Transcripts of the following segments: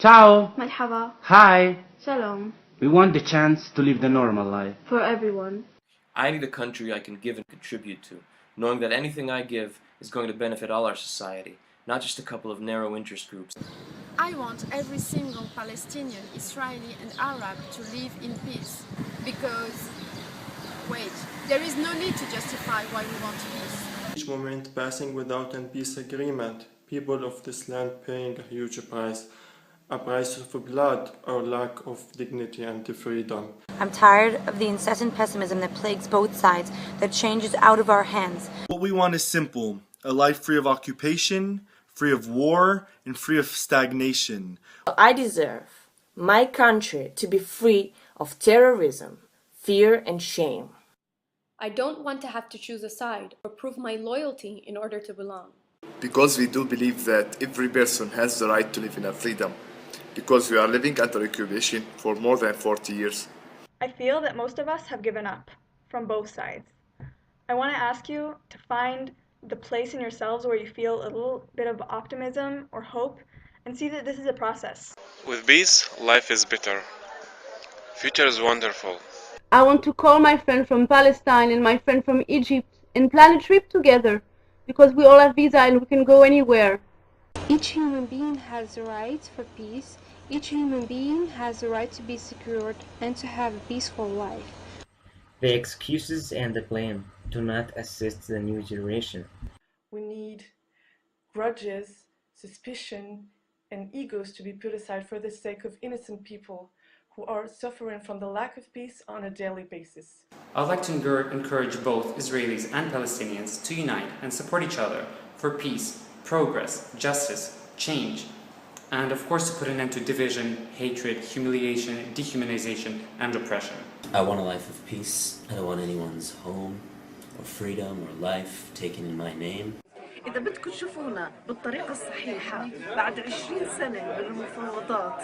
Ciao! مرحبا. Hi! Shalom. We want the chance to live the normal life. For everyone. I need a country I can give and contribute to, knowing that anything I give is going to benefit all our society, not just a couple of narrow interest groups. I want every single Palestinian, Israeli and Arab to live in peace. Because, wait, there is no need to justify why we want peace. Each moment passing without a peace agreement, people of this land paying a huge price. A price of blood or lack of dignity and freedom. I'm tired of the incessant pessimism that plagues both sides, that changes out of our hands. What we want is simple: a life free of occupation, free of war, and free of stagnation. I deserve my country to be free of terrorism, fear, and shame. I don't want to have to choose a side or prove my loyalty in order to belong. Because we do believe that every person has the right to live in a freedom. Because we are living under occupation for more than 40 years. I feel that most of us have given up, from both sides. I want to ask you to find the place in yourselves where you feel a little bit of optimism or hope, and see that this is a process. With peace, life is better. Future is wonderful. I want to call my friend from Palestine and my friend from Egypt and plan a trip together, because we all have visa and we can go anywhere. Each human being has the right for peace. Each human being has the right to be secured and to have a peaceful life. The excuses and the blame do not assist the new generation. We need grudges, suspicion, and egos to be put aside for the sake of innocent people who are suffering from the lack of peace on a daily basis. I'd like to encourage both Israelis and Palestinians to unite and support each other for peace, progress, justice, change, and of course to put an end to division, hatred, humiliation, dehumanization, and oppression. I want a life of peace. I don't want anyone's home or freedom or life taken in my name. إذا بدكم تشوفونا بالطريقة الصحيحة بعد 20 سنة من المفاوضات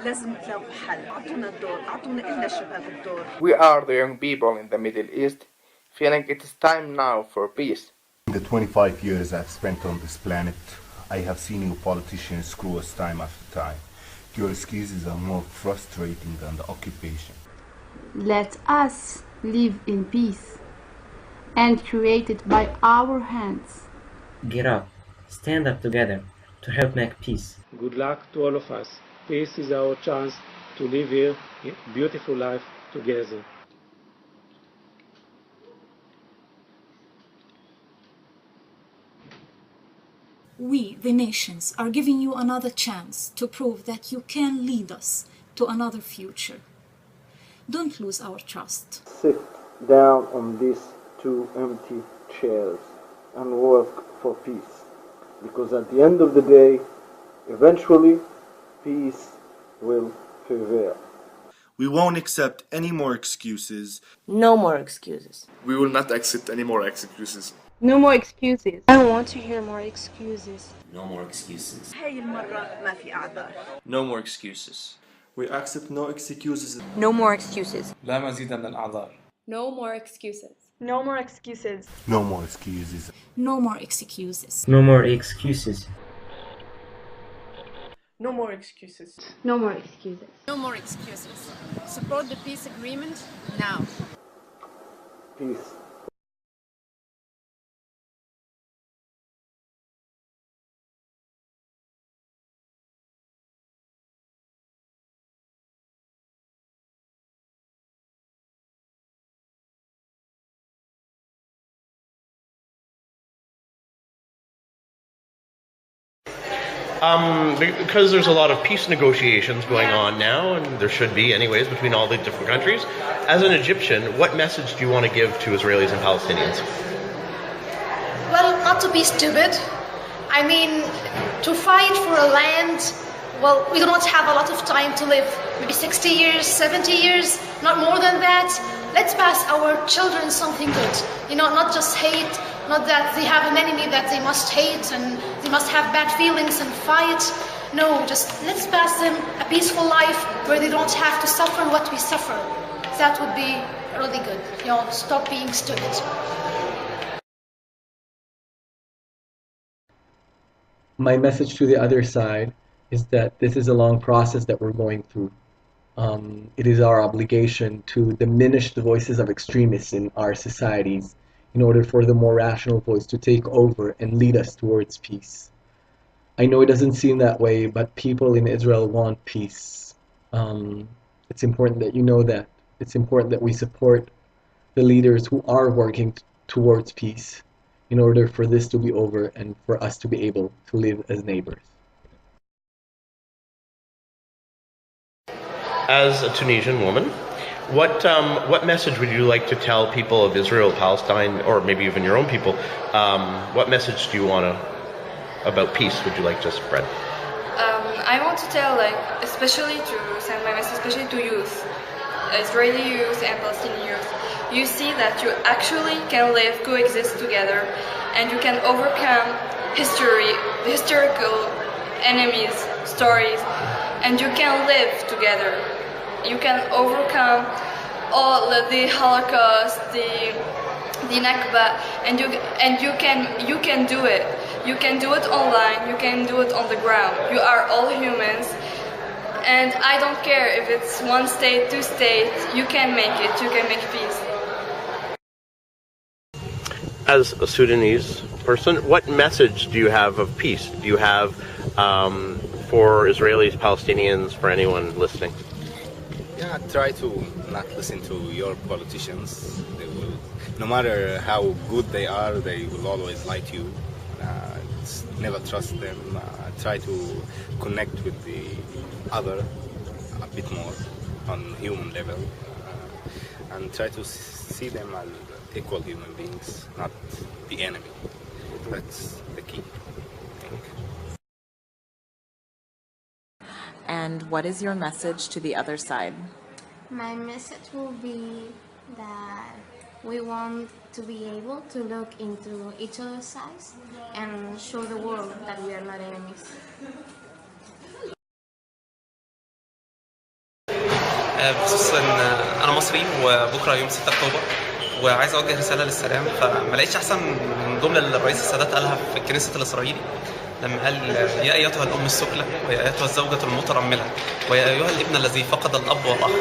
لازم تلاقوا حل. أعطونا الدور، أعطونا إلا شباب الدور. We are the young people in the Middle East, feeling it is time now for peace. In the 25 years I've spent on this planet, I have seen you politicians screw us time after time. Your excuses are more frustrating than the occupation. Let us live in peace and create it by our hands. Get up, stand up together to help make peace. Good luck to all of us. Peace is our chance to live here a beautiful life together. We, the nations, are giving you another chance to prove that you can lead us to another future. Don't lose our trust. Sit down on these two empty chairs and work for peace. Because at the end of the day, eventually, peace will prevail. We won't accept any more excuses. No more excuses. We will not accept any more excuses. No more excuses. I don't want to hear more excuses. No more excuses. هاي المرة ما في أعذار. No more excuses. We accept no excuses. No more excuses. لا مزيد من الأعذار. No more excuses. No more excuses. No more excuses. No more excuses. No more excuses. No more excuses. No more excuses. No more excuses. Support the peace agreement now. Peace. Because there's a lot of peace negotiations going on now, and there should be anyways, between all the different countries. As an Egyptian, what message do you want to give to Israelis and Palestinians? Well, not to be stupid. I mean, to fight for a land, well, we do not have a lot of time to live. Maybe 60 years, 70 years, not more than that. Let's pass our children something good. You know, not just hate, not that they have an enemy that they must hate and they must have bad feelings and fight. No, just let's pass them a peaceful life where they don't have to suffer what we suffer. That would be really good. You know, stop being stupid. My message to the other side is that this is a long process that we're going through. It is our obligation to diminish the voices of extremists in our societies in order for the more rational voice to take over and lead us towards peace. I know it doesn't seem that way, but people in Israel want peace. It's important that you know that. It's important that we support the leaders who are working towards peace in order for this to be over and for us to be able to live as neighbors. As a Tunisian woman, what message would you like to tell people of Israel, Palestine, or maybe even your own people? What message do you want about peace would you like to spread? I want to tell, especially to send my message, especially to youth, Israeli youth and Palestinian youth. You see that you actually can live, coexist together, and you can overcome historical enemies, stories, and you can live together. You can overcome all the Holocaust, the Nakba, and you can do it. You can do it online. You can do it on the ground. You are all humans, and I don't care if it's one state, two states. You can make it. You can make peace. As a Sudanese person, what message do you have of peace? Do you have for Israelis, Palestinians, for anyone listening? Yeah, try to not listen to your politicians. They will, no matter how good they are, they will always lie to you. Never trust them. Try to connect with the other a bit more on human level, and try to see them as equal human beings, not the enemy. That's the key. And what is your message to the other side? My message will be that we want to be able to look into each other's eyes and show the world that we are not enemies. بخصوص ان انا مصري وبكره يوم 6 اكتوبر وعايز اوجه رساله للسلام، فما لقيتش احسن من جمله اللي الرئيس السادات قالها في الكنيسة الاسرائيلي لما قال: يا ايتها الام السكلى ويا ايتها الزوجه المترمله ويا ايها الابن الذي فقد الاب والاخ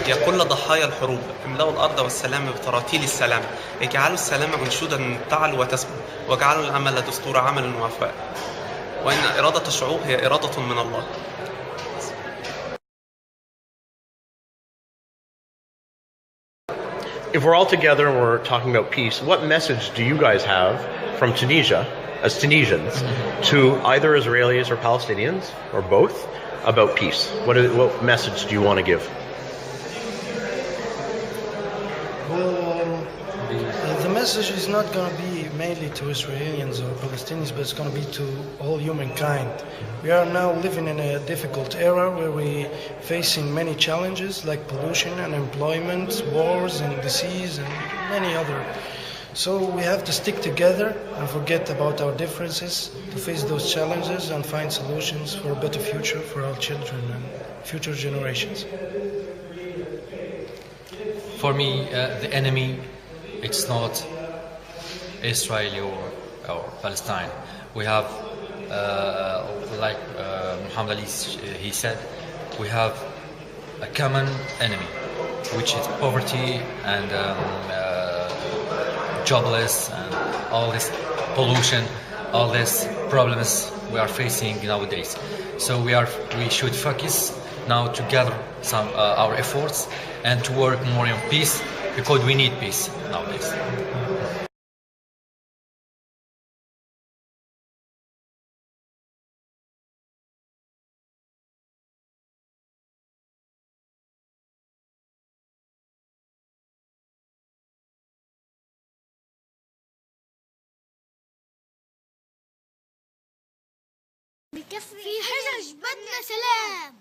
يا كل ضحايا الحروب املأوا الارض والسلام بتراتيل السلام اجعلوا السلام انشودا تعلو وتسمو واجعلوا العمل دستور عمل ووفاء وان اراده الشعوب هي اراده من الله. If we're all together and we're talking about peace, what message do you guys have from Tunisia, as Tunisians, to either Israelis or Palestinians, or both, about peace? What message do you want to give? Well, the message is not going to be mainly to Israelis or Palestinians, but it's going to be to all humankind. We are now living in a difficult era where we're facing many challenges like pollution, unemployment, wars and disease and many other. So we have to stick together and forget about our differences to face those challenges and find solutions for a better future for our children and future generations. For me, the enemy, it's not Israel or Palestine. We have, like Muhammad Ali, he said, we have a common enemy, which is poverty and jobless and all this pollution, all these problems we are facing nowadays. So we should focus now to gather our efforts and to work more in peace, because we need peace nowadays. في حجج بدنا سلام.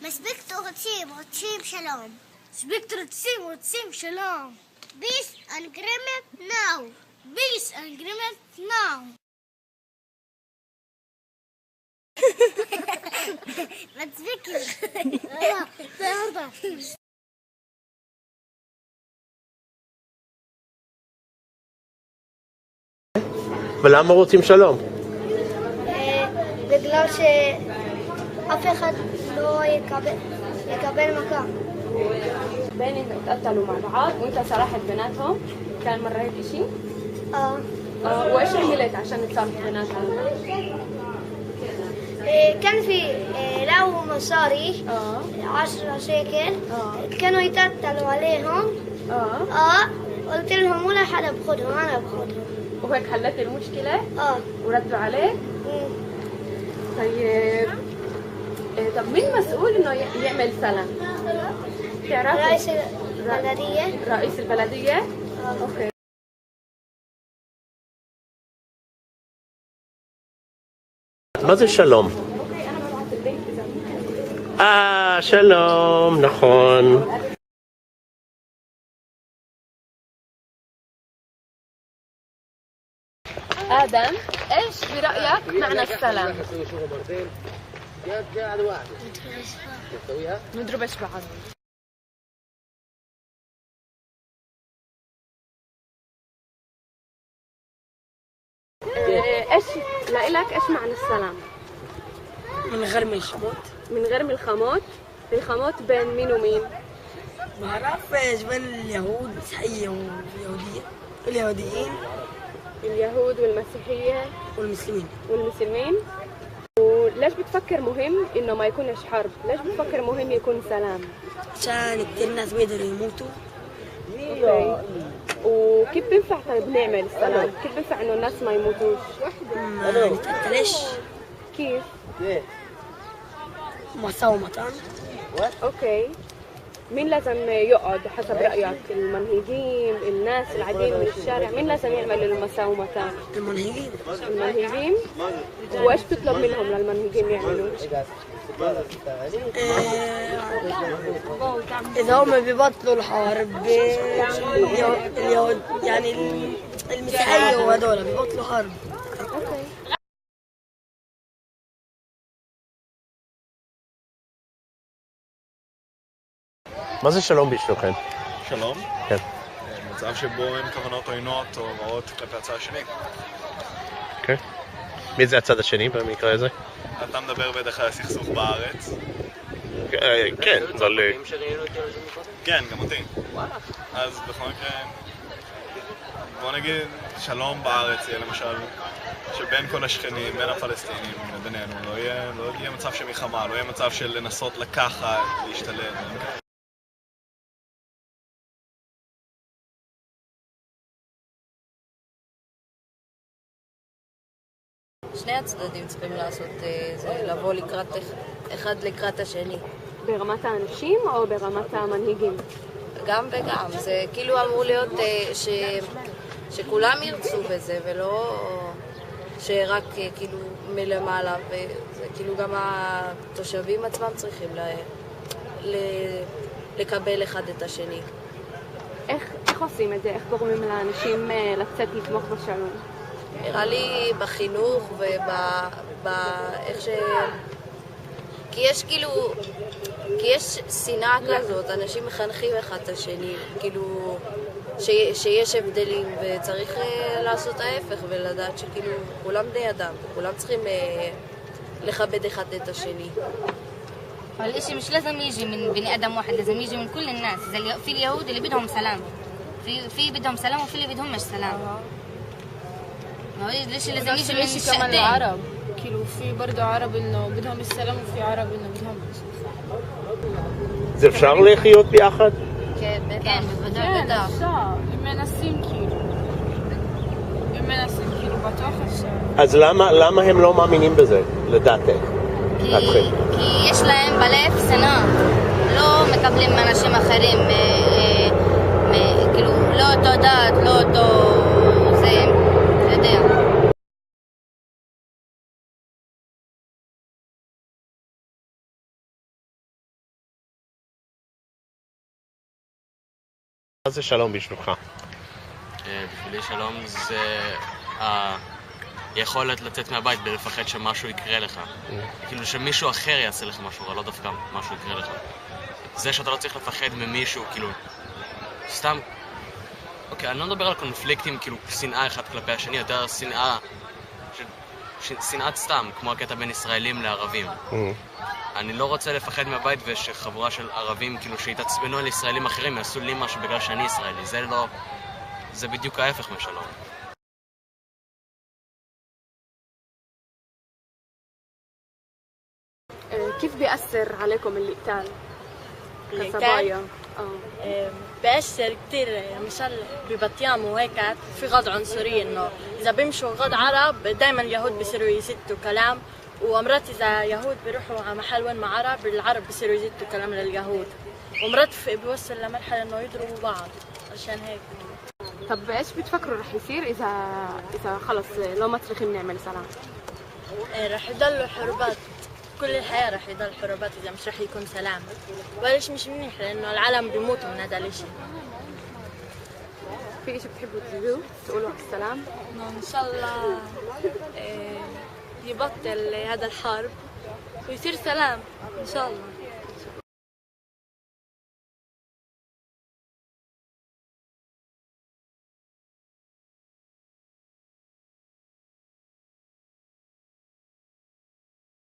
ما سبكت وتسيم شلون. سبكت وتسيم شلون. Peace and agreement now. Peace and agreement now. ما تسبكش. ולמה רוצים שלום? בגלל אף אחד לא יקבל מכה. بين انت اتقتلوا مع بعض وانت صالحت بيناتهم كان مريت اشي؟ وايش عملت عشان تصالح بيناتهم؟ كان في لو مصاري 10 شيكل كانوا يتقتلوا عليهم قلت لهم ولا حدا بخدهم انا بخدهم وهيك حلت المشكلة؟ وردوا عليك؟ طيب طب مين مسؤول انه يعمل سلام؟ تعرف؟ رئيس البلدية. رئيس البلدية؟ اوكي. מה זה שלום? שלום, נכון. آدم، إيش برأيك معنى السلام؟ نضربش بعض. إيش لإلك إيش معنى السلام؟ من غير ملحمات. من غير ملحمات؟ ملحمات بين مين ومين؟ بعرفش بين اليهود المسيحية واليهوديين. اليهود والمسيحية والمسلمين. وليش بتفكر مهم إنه ما يكونش حرب؟ ليش بتفكر مهم يكون سلام؟ عشان كتير ناس بيقدروا يموتوا. اوكي. وكيف بينفع طيب نعمل السلام؟ كيف بينفع إنه الناس ما يموتوش؟ ما نتقتلش. كيف؟ مساومة. اوكي. مين لازم يقعد حسب رأيك؟ المنهجين، الناس العاديين من الشارع، مين لازم يعمل المساومتان؟ المنهجين؟ وايش تطلب منهم للمنهجين يعملوا؟ إذا هم بيبطلوا الحرب اليهود يعني المسيحية وهذول بيبطلوا حرب. اوكي. מה זה שלום בשבילכם? שלום? כן. מצב שבו אין כוונות עוינות או רעות כלפי הצד השני. אוקיי. מי זה הצד השני במקרה הזה? אתה מדבר בדרך כלל סכסוך בארץ? כן, אבל... כן, גם אותי. אז בכל מקרה, בוא נגיד שלום בארץ יהיה למשל שבין כל השכנים, בין הפלסטינים ובינינו, לא יהיה מצב של מלחמה, לא יהיה מצב של לנסות לקחת, להשתלט. שני הצדדים צריכים לעשות זה, לבוא אחד לקראת השני. ברמת האנשים או ברמת המנהיגים? גם וגם. זה כאילו אמור להיות שכולם ירצו בזה ולא שרק כאילו מלמעלה, וזה כאילו גם התושבים עצמם צריכים לקבל אחד את השני. איך עושים את זה? איך גורמים לאנשים לצאת לתמוך בשלום? נראה לי בחינוך ובאיך כי יש שנאה כזאת, אנשים מחנכים אחד את השני, כאילו שיש הבדלים וצריך לעשות ההפך ולדעת שכאילו כולם בני אדם, כולם צריכים לכבד אחד את השני. فالإشي مش لازم يجي من بني آدم واحد، لازم يجي من كل الناس. في اليهود اللي بدهم سلام، في بدهم سلام وفي اللي بدهم مش سلام. ليش لازم يجي من الشقتين؟ كمان العرب كيلو في برضه عرب انه بدهم السلام وفي عرب انه بدهم זה אפשר לחיות ביחד? כן, בוודאי. אפשר, אם מנסים כאילו בטוח אפשר. אז למה הם לא מאמינים בזה, לדעתך? כי יש להם בלב שנאה, לא מקבלים מאנשים אחרים, כאילו לא אותו דת, לא אותו זה, אתה יודע. מה זה שלום בשבילך? בשבילי שלום זה היכולת לצאת מהבית בלי לפחד שמשהו יקרה לך. כאילו שמישהו אחר יעשה לך משהו, אבל לא דווקא משהו יקרה לך. זה שאתה לא צריך לפחד ממישהו, כאילו, סתם... אוקיי, אני לא מדבר על קונפליקטים, כאילו, שנאה אחד כלפי השני, יותר שנאת סתם, כמו הקטע בין ישראלים לערבים. אני לא רוצה לפחד מהבית ושחבורה של ערבים כאילו שיתעצבנו על ישראלים אחרים יעשו לי משהו בגלל שאני ישראלי. זה בדיוק ההפך משלום. كيف بيأثر عليكم القتال كصبايا؟ بيأثر كتير. مثلا ببطيام وهيك في غض عنصري، انه اذا بيمشوا غض عرب دائما اليهود بيصيروا يزتوا كلام، ومرات اذا يهود بيروحوا على محل وين مع عرب العرب بيصيروا يزتوا كلام لليهود، ومرات بيوصل لمرحله انه يضربوا بعض عشان هيك. طب ايش بتفكروا رح يصير اذا خلص لو ما ترخم نعمل سلام؟ رح يضلوا حروبات كل الحياة، رح يضل حروبات إذا مش رح يكون سلام. وليش مش منيح؟ لأنه العالم بيموتوا من هذا الإشي. في إشي بتحبوا تقولوا على السلام؟ إن شاء الله يبطل هذا الحرب ويصير سلام إن شاء الله.